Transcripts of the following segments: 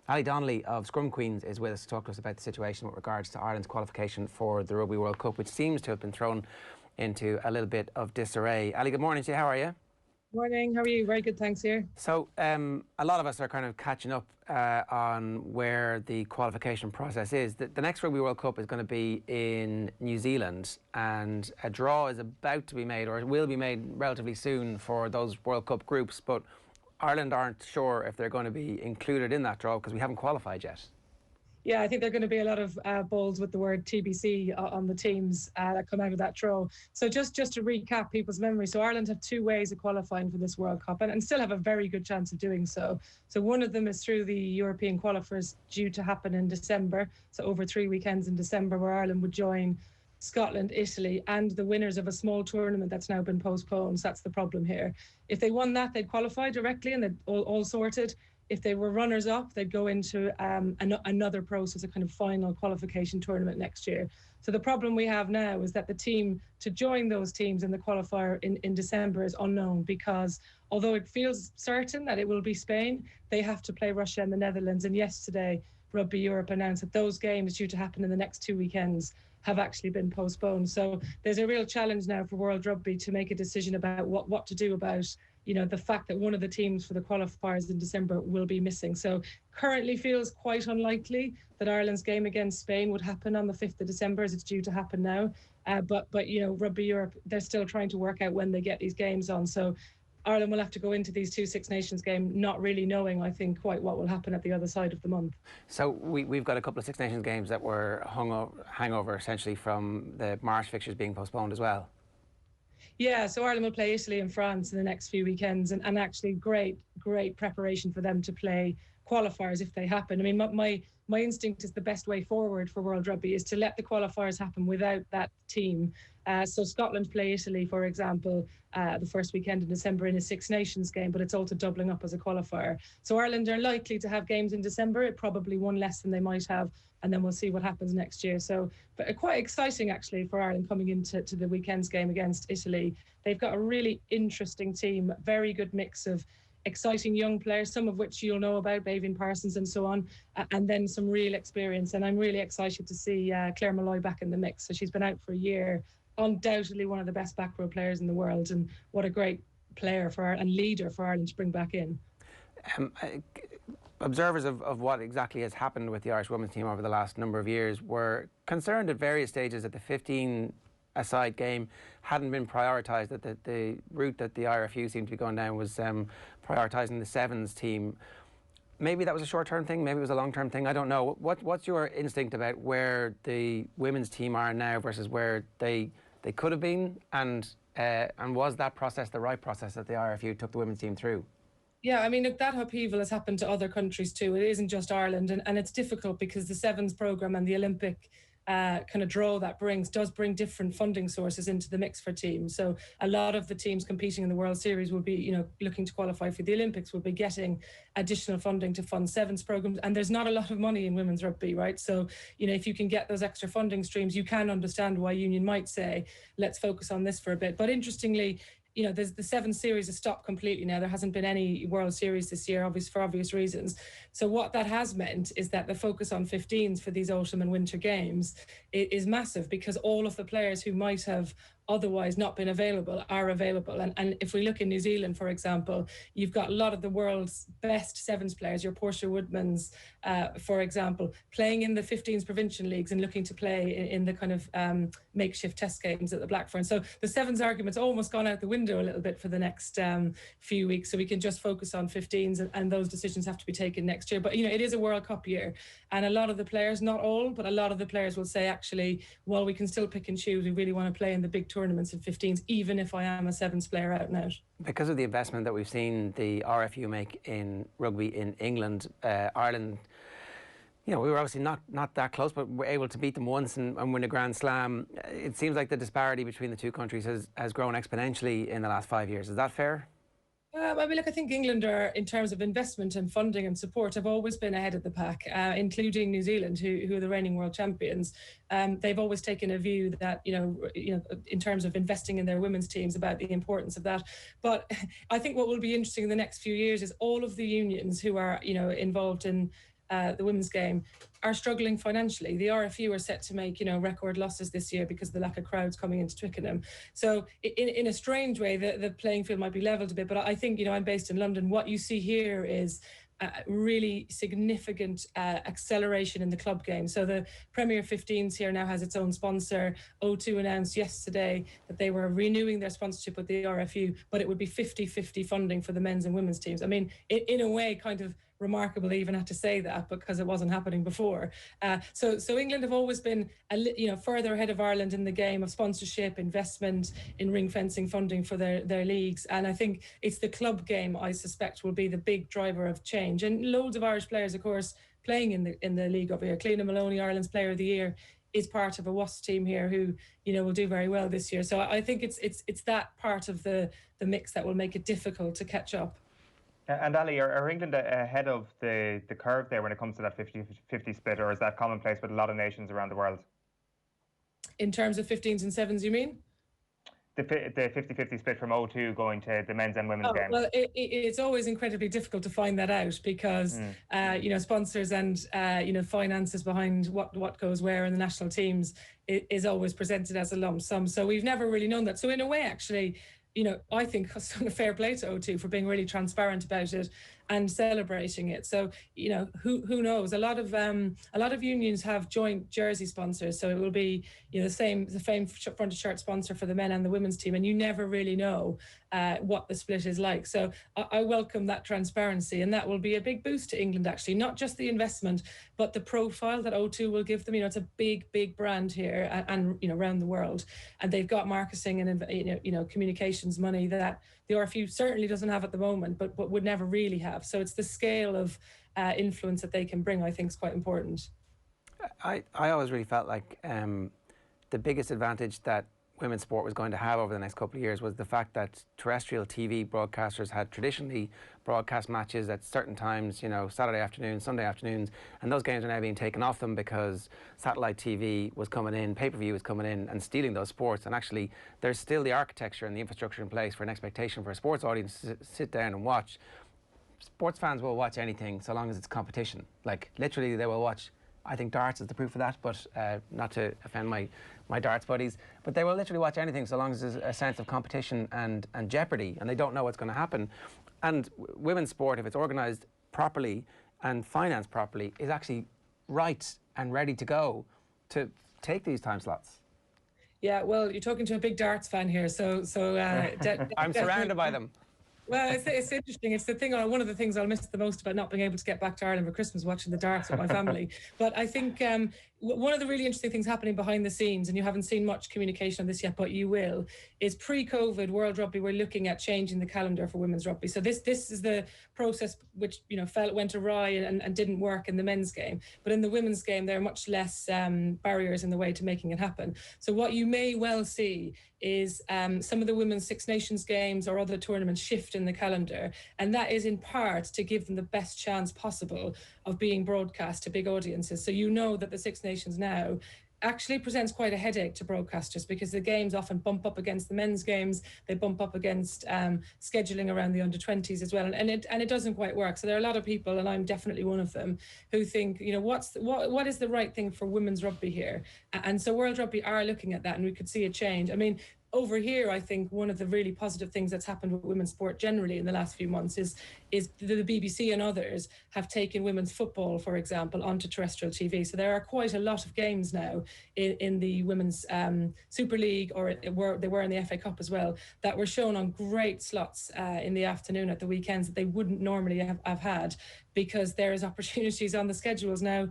Ali Donnelly of Scrum Queens is with us to talk to us about the situation with regards to Ireland's qualification for the Rugby World Cup, which seems to have been thrown into a little bit of disarray. Ali, good morning to you. How are you? Morning, how are you? Very good, thanks here. So a lot of us are kind of catching up on where the qualification process is. The next Rugby World Cup is going to be in New Zealand, and a draw is about to be made, or it will be made relatively soon, for those World Cup groups, but Ireland aren't sure if they're going to be included in that draw because we haven't qualified yet. Yeah, I think there are going to be a lot of balls with the word TBC on the teams that come out of that draw. So just to recap people's memory, so Ireland have two ways of qualifying for this World Cup and still have a very good chance of doing so. So one of them is through the European qualifiers due to happen in December. So over 3 weekends in December, where Ireland would join Scotland, Italy, and the winners of a small tournament that's now been postponed. So that's the problem here. If they won that, they'd qualify directly and they'd all sorted. If they were runners-up, they'd go into another process, a kind of final qualification tournament next year. So the problem we have now is that the team to join those teams in the qualifier in December is unknown, because although it feels certain that it will be Spain, they have to play Russia and the Netherlands. And yesterday, Rugby Europe announced that those games due to happen in the next 2 weekends have actually been postponed. So there's a real challenge now for World Rugby to make a decision about what to do about, you know, the fact that one of the teams for the qualifiers in December will be missing. So currently feels quite unlikely that Ireland's game against Spain would happen on the 5th of December as it's due to happen now. But you know, Rugby Europe, they're still trying to work out when they get these games on. So Ireland will have to go into these two Six Nations games not really knowing, I think, quite what will happen at the other side of the month. So we've got a couple of Six Nations games that were hangover essentially from the March fixtures being postponed as well. Yeah, so Ireland will play Italy and France in the next few weekends, and actually great preparation for them to play qualifiers if they happen. I mean, my instinct is the best way forward for World Rugby is to let the qualifiers happen without that team. So Scotland play Italy, for example, the first weekend in December in a Six Nations game, but it's also doubling up as a qualifier. So Ireland are likely to have games in December, it probably one less than they might have, and then we'll see what happens next year. So but quite exciting actually for Ireland coming into the weekend's game against Italy. They've got a really interesting team, very good mix of exciting young players, some of which you'll know about, Bavin Parsons and so on, and then some real experience. And I'm really excited to see Claire Malloy back in the mix. So she's been out for a year, undoubtedly one of the best back row players in the world, and what a great player and leader for Ireland to bring back in. Observers of what exactly has happened with the Irish women's team over the last number of years were concerned at various stages that the 15-a-side game hadn't been prioritised, that the route that the IRFU seemed to be going down was prioritising the sevens team. Maybe that was a short-term thing, maybe it was a long-term thing, I don't know. What's your instinct about where the women's team are now versus where they could have been, and was that process the right process that the IRFU took the women's team through? Yeah, I mean, look, that upheaval has happened to other countries too. It isn't just Ireland, and it's difficult because the sevens programme and the Olympic kind of draw that does bring different funding sources into the mix for teams. So a lot of the teams competing in the World Series will be, you know, looking to qualify for the Olympics, will be getting additional funding to fund sevens programs. And there's not a lot of money in women's rugby, right? So, you know, if you can get those extra funding streams, you can understand why Union might say, let's focus on this for a bit. But interestingly, you know, the seven series has stopped completely now. There hasn't been any World Series this year, for obvious reasons. So what that has meant is that the focus on 15s for these autumn and winter games is massive, because all of the players who might have otherwise not been available are available. And if we look in New Zealand, for example, you've got a lot of the world's best sevens players, your Portia Woodmans, for example, playing in the 15s provincial leagues and looking to play in the kind of makeshift test games at the Blackfern. So the sevens argument's almost gone out the window a little bit for the next few weeks. So we can just focus on 15s, and those decisions have to be taken next year. But, you know, it is a World Cup year. And a lot of the players, not all, but a lot of the players will say, actually, while we can still pick and choose, we really want to play in the big tournaments in 15s, even if I am a sevens player out and out. Because of the investment that we've seen the RFU make in rugby in England, Ireland, you know, we were obviously not that close, but we're able to beat them once and win a Grand Slam. It seems like the disparity between the two countries has grown exponentially in the last 5 years. Is that fair? I mean, look, I think England are, in terms of investment and funding and support, have always been ahead of the pack, including New Zealand, who are the reigning world champions. They've always taken a view that, you know, in terms of investing in their women's teams, about the importance of that. But I think what will be interesting in the next few years is all of the unions who are, you know, involved in the women's game, are struggling financially. The RFU are set to make, record losses this year because of the lack of crowds coming into Twickenham. So in a strange way, the playing field might be levelled a bit. But I think, I'm based in London. What you see here is really significant acceleration in the club game. So the Premier 15s here now has its own sponsor. O2 announced yesterday that they were renewing their sponsorship with the RFU, but it would be 50-50 funding for the men's and women's teams. I mean, in a way, kind of remarkable even had to say that because it wasn't happening before. So England have always been further ahead of Ireland in the game of sponsorship, investment in ring fencing funding for their leagues. And I think it's the club game, I suspect, will be the big driver of change. And loads of Irish players, of course, playing in the league over here. Cliona Maloney, Ireland's Player of the Year, is part of a WASP team here who will do very well this year. So I think it's that part of the mix that will make it difficult to catch up. And Ali, are England ahead of the curve there when it comes to that 50-50 split, or is that commonplace with a lot of nations around the world? In terms of 15s and 7s, you mean? The 50-50 split from O2 going to the men's and women's games? Well, it's always incredibly difficult to find that out because, sponsors and, finances behind what goes where in the national teams is always presented as a lump sum. So we've never really known that. So in a way, actually, I think it's a fair play to O2 for being really transparent about it and celebrating it. So, who knows? A lot of unions have joint jersey sponsors, so it will be the same fronted shirt sponsor for the men and the women's team, and you never really know what the split is like. So I welcome that transparency, and that will be a big boost to England, actually, not just the investment, but the profile that O2 will give them. It's a big brand here and around the world, and they've got marketing and communications money that the RFU certainly doesn't have at the moment, but would never really have. So it's the scale of influence that they can bring, I think, is quite important. I always really felt like the biggest advantage that women's sport was going to have over the next couple of years was the fact that terrestrial TV broadcasters had traditionally broadcast matches at certain times, Saturday afternoons, Sunday afternoons, and those games are now being taken off them because satellite TV was coming in, pay-per-view was coming in and stealing those sports. And actually, there's still the architecture and the infrastructure in place for an expectation for a sports audience to sit down and watch. Sports fans will watch anything so long as it's competition. Like, literally, they will watch. I think darts is the proof of that, but not to offend my darts buddies, but they will literally watch anything so long as there's a sense of competition and jeopardy, and they don't know what's going to happen. And women's sport, if it's organised properly and financed properly, is actually right and ready to go to take these time slots. Yeah, well, you're talking to a big darts fan here, so I'm surrounded by them. Well, it's interesting. It's the thing. One of the things I'll miss the most about not being able to get back to Ireland for Christmas, watching the darts with my family. But I think one of the really interesting things happening behind the scenes, and you haven't seen much communication on this yet, but you will, is pre-COVID World Rugby, we're looking at changing the calendar for women's rugby. So this is the process which went awry and didn't work in the men's game. But in the women's game, there are much less barriers in the way to making it happen. So what you may well see is some of the women's Six Nations games or other tournaments shift in the calendar, and that is in part to give them the best chance possible of being broadcast to big audiences. So that the Six Nations now actually presents quite a headache to broadcasters because the games often bump up against the men's games, they bump up against scheduling around the under-20s as well, and it doesn't quite work. So there are a lot of people, and I'm definitely one of them, who think, what is the right thing for women's rugby here? And so World Rugby are looking at that, and we could see a change. I mean, over here, I think one of the really positive things that's happened with women's sport generally in the last few months is the BBC and others have taken women's football, for example, onto terrestrial TV. So there are quite a lot of games now in the women's Super League, or they were in the FA Cup as well, that were shown on great slots in the afternoon at the weekends that they wouldn't normally have had, because there is opportunities on the schedules now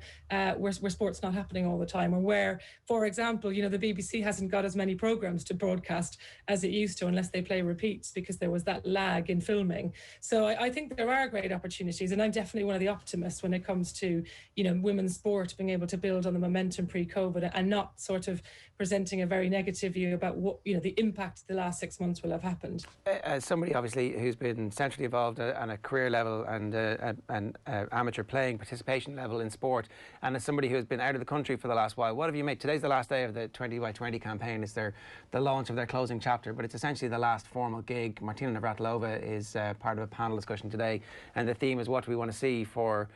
where sport's not happening all the time, or where, for example, the BBC hasn't got as many programs to broadcast as it used to unless they play repeats because there was that lag in filming. So I think there are great opportunities, and I'm definitely one of the optimists when it comes to women's sport being able to build on the momentum pre-COVID and not sort of presenting a very negative view about what the impact the last 6 months will have happened. As somebody obviously who's been centrally involved on a career level and amateur playing participation level in sport, and as somebody who has been out of the country for the last while, what have you made? Today's the last day of the 20 by 20 campaign. It's the launch of their closing chapter, but it's essentially the last formal gig. Martina Navratilova is part of a panel discussion today, and the theme is what do we want to see for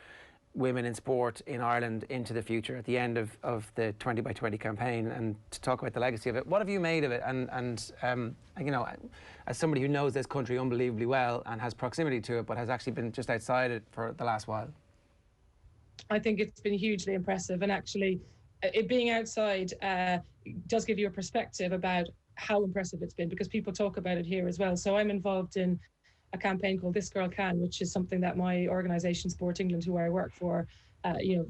women in sport in Ireland into the future at the end of the 20 by 20 campaign, and to talk about the legacy of it. What have you made of it? And you know, as somebody who knows this country unbelievably well and has proximity to it, but has actually been just outside it for the last while. I think it's been hugely impressive, and actually it being outside does give you a perspective about how impressive it's been, because people talk about it here as well. So I'm involved in a campaign called This Girl Can, which is something that my organisation Sport England, who I work for,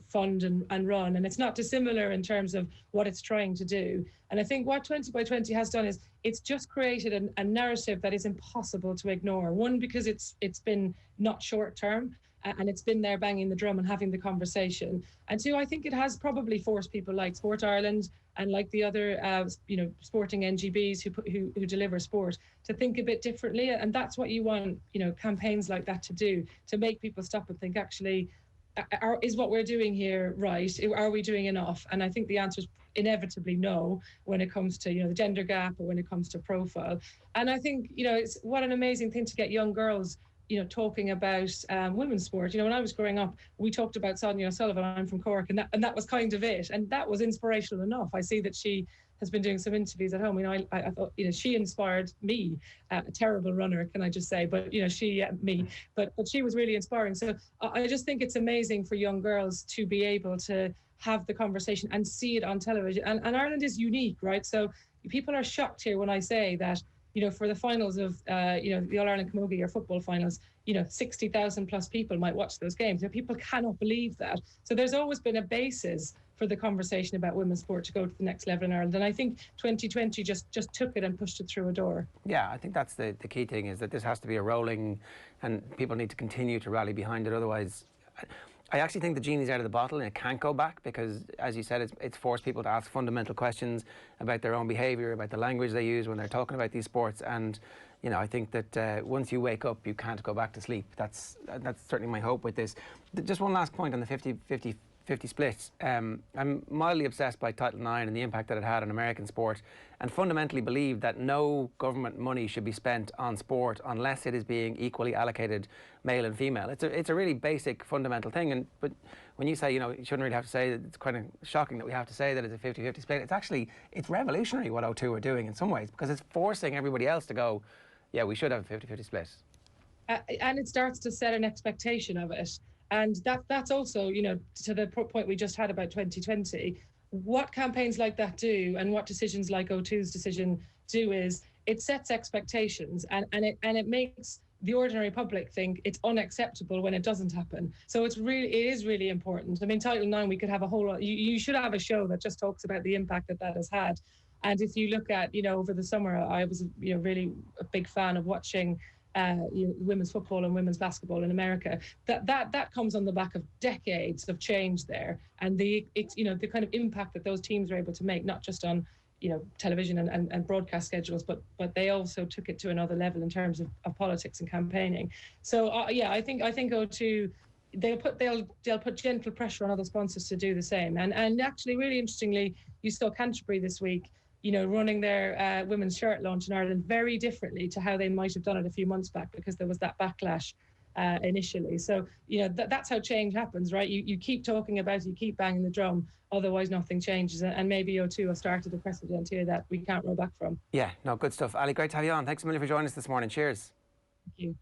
fund and run. And it's not dissimilar in terms of what it's trying to do. And I think what 20 by 20 has done is it's just created a narrative that is impossible to ignore. One, because it's been not short term, and it's been there banging the drum and having the conversation. And two, I think it has probably forced people like Sport Ireland and like the other, sporting NGBs who deliver sport to think a bit differently. And that's what you want, campaigns like that to do, to make people stop and think, actually, is what we're doing here right? Are we doing enough? And I think the answer is inevitably no when it comes to, the gender gap or when it comes to profile. And I think, it's what an amazing thing to get young girls talking about women's sport. When I was growing up, we talked about Sonia O'Sullivan. I'm from Cork, and that was kind of it. And that was inspirational enough. I see that she has been doing some interviews at home. I thought, she inspired me, a terrible runner, can I just say, but, but she was really inspiring. So I just think it's amazing for young girls to be able to have the conversation and see it on television. And Ireland is unique, right? So people are shocked here when I say that, for the finals of, the All-Ireland Camogie or football finals, 60,000 plus people might watch those games. People cannot believe that. So there's always been a basis for the conversation about women's sport to go to the next level in Ireland. And I think 2020 just took it and pushed it through a door. Yeah, I think that's the key thing, is that this has to be a rolling, and people need to continue to rally behind it. Otherwise, I actually think the genie's out of the bottle and it can't go back, because, as you said, it's forced people to ask fundamental questions about their own behaviour, about the language they use when they're talking about these sports. And, I think that once you wake up, you can't go back to sleep. That's certainly my hope with this. Just one last point on the 50 split. I'm mildly obsessed by Title IX and the impact that it had on American sport, and fundamentally believe that no government money should be spent on sport unless it is being equally allocated male and female. It's a really basic fundamental thing. But when you say, you shouldn't really have to say that, it's kind of shocking that we have to say that it's a 50-50 split. It's revolutionary what O2 are doing in some ways, because it's forcing everybody else to go, yeah, we should have a 50-50 split. And it starts to set an expectation of it. And that's also, to the point we just had about 2020, what campaigns like that do, and what decisions like O2's decision do, is it sets expectations, and it makes the ordinary public think it's unacceptable when it doesn't happen. So it is really important. I mean, Title IX, we could have a whole lot. You should have a show that just talks about the impact that has had. And if you look at, over the summer, I was, really a big fan of watching women's football and women's basketball in America. That comes on the back of decades of change there, and the kind of impact that those teams are able to make, not just on television and broadcast schedules, but they also took it to another level in terms of politics and campaigning. So I think O2, they'll put gentle pressure on other sponsors to do the same. And actually, really interestingly, you saw Canterbury this week, running their women's shirt launch in Ireland very differently to how they might have done it a few months back, because there was that backlash initially. So, that's how change happens, right? You keep talking about it, you keep banging the drum, otherwise nothing changes. And maybe O2 has started a precedent here that we can't roll back from. Yeah, no, good stuff. Ali, great to have you on. Thanks a million for joining us this morning. Cheers. Thank you.